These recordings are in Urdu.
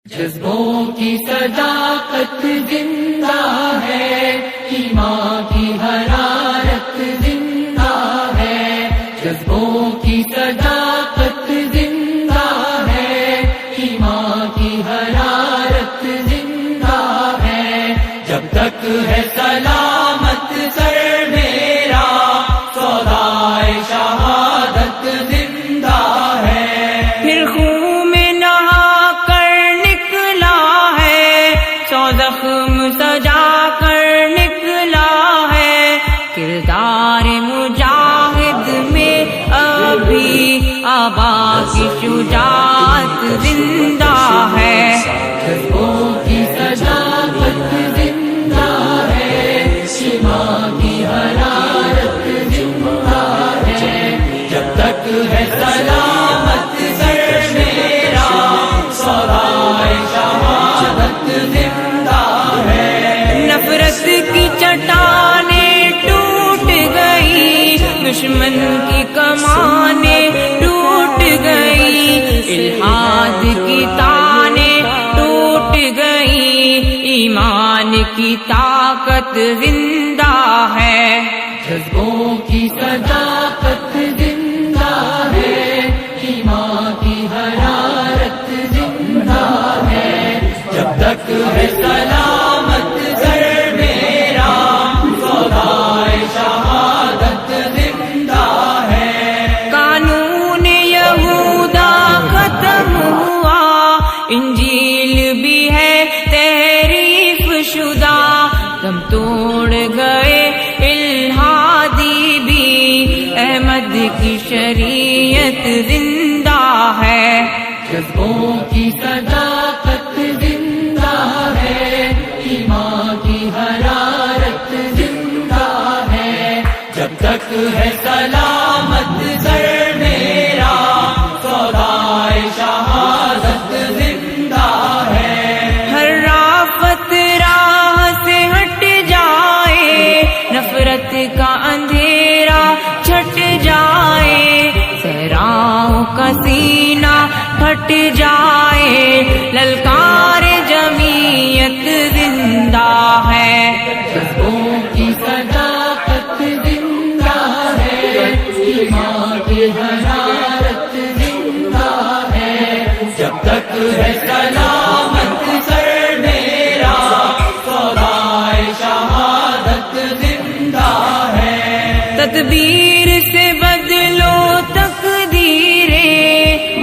جذبوں کی صداقت زندہ ہے، ایمان کی حرارت زندہ ہے، جذبوں کی صداقت زندہ ہے، ایمان کی حرارت زندہ ہے، جب تک ہے سلامت سر میرا سودائے شہادت زندہ ہے۔ پھر خون میں نہا کر نکلا ہے، سو زخم سجا کر نکلا ہے، کردار مجاہد میں ابھی آبا کی شجاعت زندہ ہے۔ جذبوں کی صداقت زندہ ہے، ایمان کی حرارت زندہ ہے، جب تک ہے سلامت سر میرا سودائے شہادت زندہ ہے۔ نفرت کی چٹانیں ٹوٹ گئی، دشمن کی کمانیں ٹوٹ گئی، الحاد کی تانیں ٹوٹ گئی، ایمان کی طاقت زندہ ہے۔ جذبوں کی صداقت زندہ ہے، ایمان کی حرارت زندہ ہے، جب تک ہے سلامت سر میرا سودائے شہادت زندہ ہے۔ قانون یہودا ختم ہوا، انجیل بھی ہے تحریف شدہ، دم توڑ گئے الہادی بھی، احمد کی شریعت زندہ ہے۔ جذبوں کی صداقت زندہ ہے، ایمان کی حرارت زندہ ہے، جب تک ہے سلامت سر میرا سودائے شہادت زندہ ہے۔ ہر رافت راہ سے ہٹ جائے، نفرت کا اندھیرا چھٹ جائے، صحراؤں کا سینہ پھٹ جائے، للکار جمعیت زندہ ہے۔ جذبوں کی صداقت زندہ ہے، ایمان کی حرارت زندہ ہے، جب تک ہے سلامت سر میرا سودائے شہادت زندہ ہے۔ تدبیر سے بدلو تقدیریں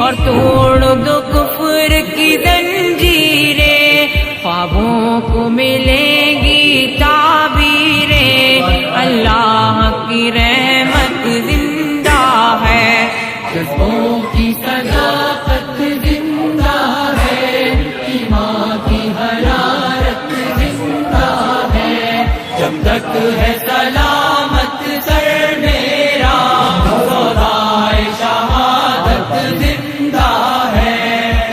اور توڑ دو کفر کی زنجیریں، خوابوں کو ملیں گی تعبیریں، اللہ کی رحمت زندہ ہے۔ جذبوں کی صداقت زندہ ہے، ایمان کی حرارت زندہ ہے، جب تک ہے سلامت سر میرا سودائے شہادت زندہ ہے۔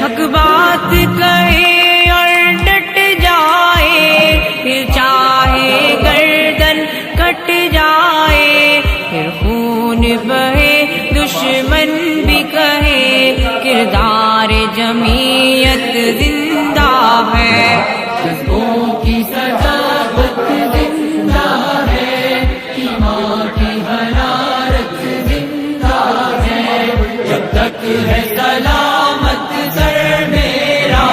حق بات کہے اور ڈٹ جائے، پھر چاہے گردن کٹ جائے، پھر خون بہے دشمن بھی کہے، کردار جمعیت زندہ ہے۔ جذبوں کی صداقت زندہ ہے، ایمان کی حرارت زندہ ہے، جب تک ہے سلامت سر میرا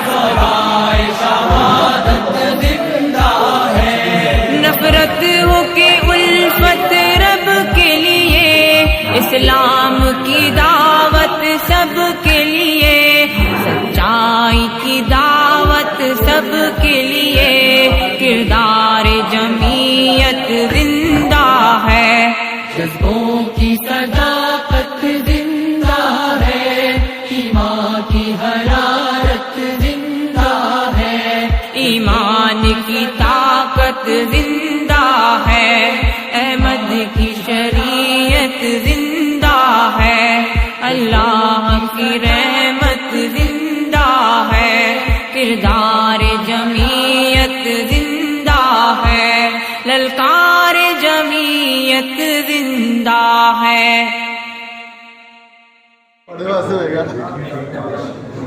سودائے شہادت زندہ ہے۔ نفرت ہو کے الفت رب کے لیے، اسلام کی دعوت سب کے لیے، سچائی کی دعوت سب کے لیے، کردار جمعیت زندہ ہے۔ جذبوں کی صداقت زندہ ہے، ایمان کی حرارت زندہ ہے، ایمان کی طاقت زندہ ہے، احمد کی شریعت زندہ ہے، اللہ کی رحمت زندہ ہے، کردار جمعیت زندہ ہے، للکار جمعیت زندہ ہے۔